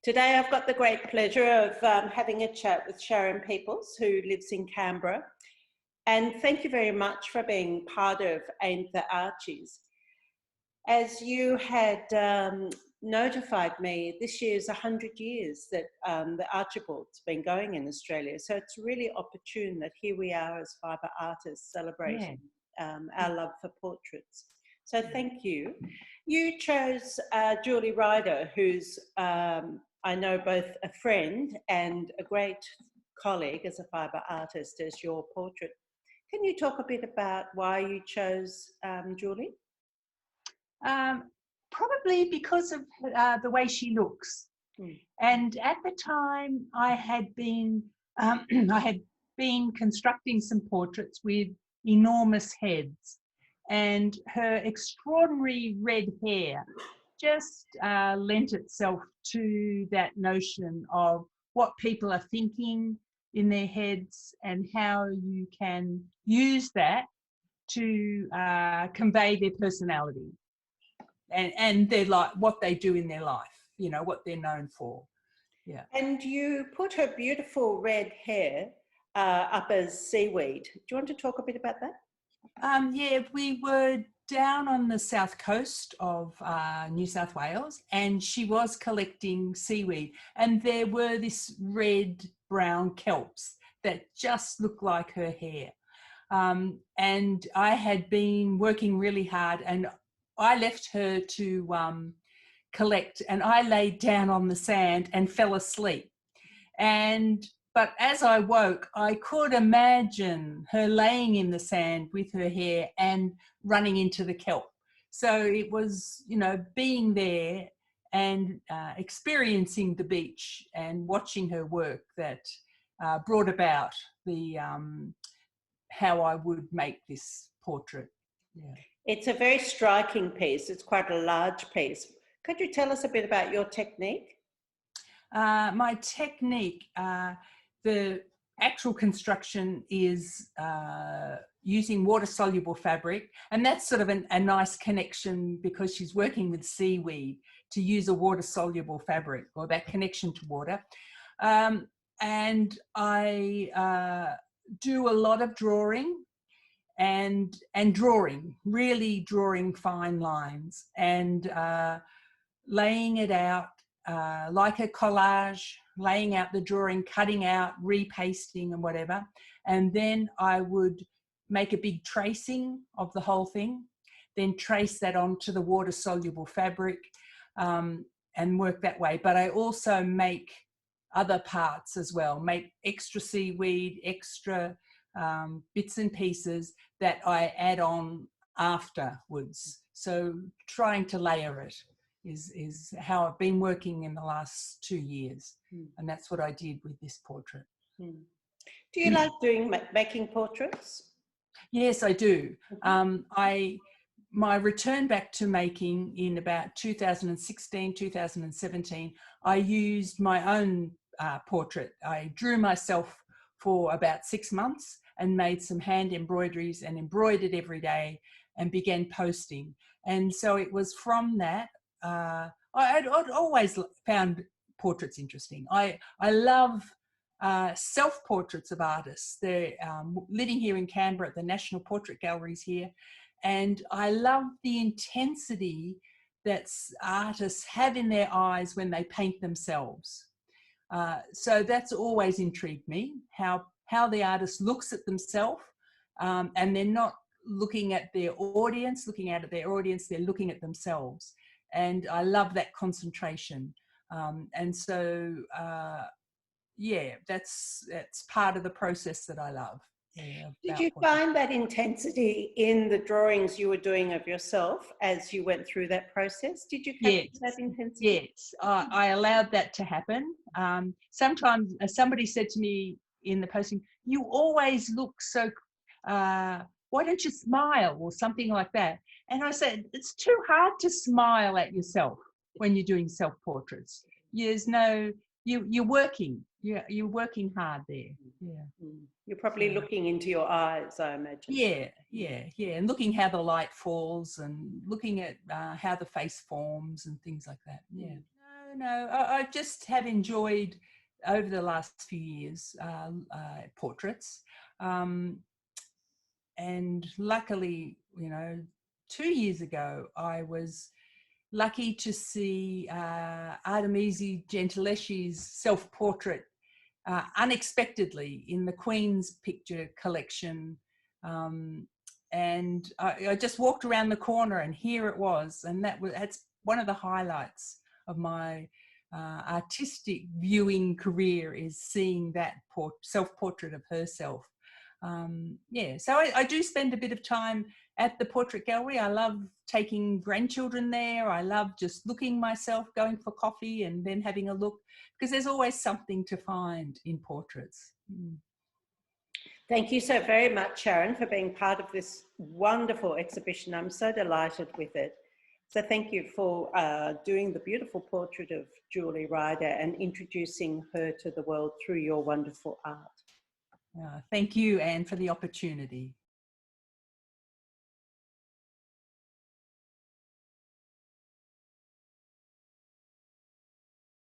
Today I've got the great pleasure of having a chat with Sharon Peoples, who lives in Canberra. And thank you very much for being part of Ain't the Archies. As you had notified me, this year's 100 years that the Archibald's been going in Australia. So it's really opportune that here we are as fibre artists celebrating our love for portraits. So thank you. You chose Julie Ryder, who's I know both a friend and a great colleague as a fibre artist, as your portrait. Can you talk a bit about why you chose Julie? Probably because of the way she looks. And at the time I had been constructing some portraits with enormous heads, and her extraordinary red hair just lent itself to that notion of what people are thinking in their heads and how you can use that to convey their personality and their life, what they do in their life, you know, what they're known for. Yeah. And you put her beautiful red hair up as seaweed. Do you want to talk a bit about that? Yeah, we were down on the south coast of New South Wales, and she was collecting seaweed, and there were this red-brown kelps that just looked like her hair. And I had been working really hard, and I left her to collect, and I laid down on the sand and fell asleep. But as I woke, I could imagine her laying in the sand with her hair and running into the kelp. So it was, you know, being there and experiencing the beach and watching her work that brought about the how I would make this portrait. Yeah. It's a very striking piece. It's quite a large piece. Could you tell us a bit about your technique? My technique, the actual construction is using water-soluble fabric, and that's sort of a nice connection because she's working with seaweed to use a water-soluble fabric, or that connection to water. And I do a lot of drawing and really drawing fine lines and laying it out like a collage, laying out the drawing, cutting out, repasting and whatever. And then I would make a big tracing of the whole thing, then trace that onto the water-soluble fabric and work that way. But I also make other parts as well, make extra seaweed, extra bits and pieces that I add on afterwards. So trying to layer it is how I've been working in the last 2 years. And that's what I did with this portrait. Do you like making portraits? Yes, I do. My return back to making in about 2016, 2017, I used my own portrait. I drew myself for about 6 months and made some hand embroideries and embroidered every day and began posting. And so it was from that. I'd always found portraits interesting. I love self-portraits of artists. They're living here in Canberra at the National Portrait Galleries here. And I love the intensity that artists have in their eyes when they paint themselves. So that's always intrigued me, how the artist looks at themselves, and they're not looking at their audience, they're looking at themselves. And I love that concentration. And so, yeah, that's part of the process that I love. Yeah, did you find that intensity in the drawings you were doing of yourself as you went through that process? Did you capture that intensity? Yes, I allowed that to happen. Sometimes somebody said to me in the posting, "You always look so, why don't you smile?" or something like that. And I said, it's too hard to smile at yourself when you're doing self-portraits. There's no, you're working. You're working hard there. Yeah. You're probably looking into your eyes, I imagine. Yeah. And looking how the light falls and looking at how the face forms and things like that. Yeah. no. I just have enjoyed over the last few years portraits, and luckily, 2 years ago, I was lucky to see Artemisia Gentileschi's self-portrait unexpectedly in the Queen's picture collection. And I just walked around the corner and here it was. And that's one of the highlights of my artistic viewing career, is seeing that self-portrait of herself. So I do spend a bit of time at the portrait gallery. I love taking grandchildren there. I love just looking myself, going for coffee and then having a look, because there's always something to find in portraits. Thank you so very much, Sharon, for being part of this wonderful exhibition. I'm so delighted with it. So thank you for doing the beautiful portrait of Julie Ryder and introducing her to the world through your wonderful art. Thank you, Anne, for the opportunity.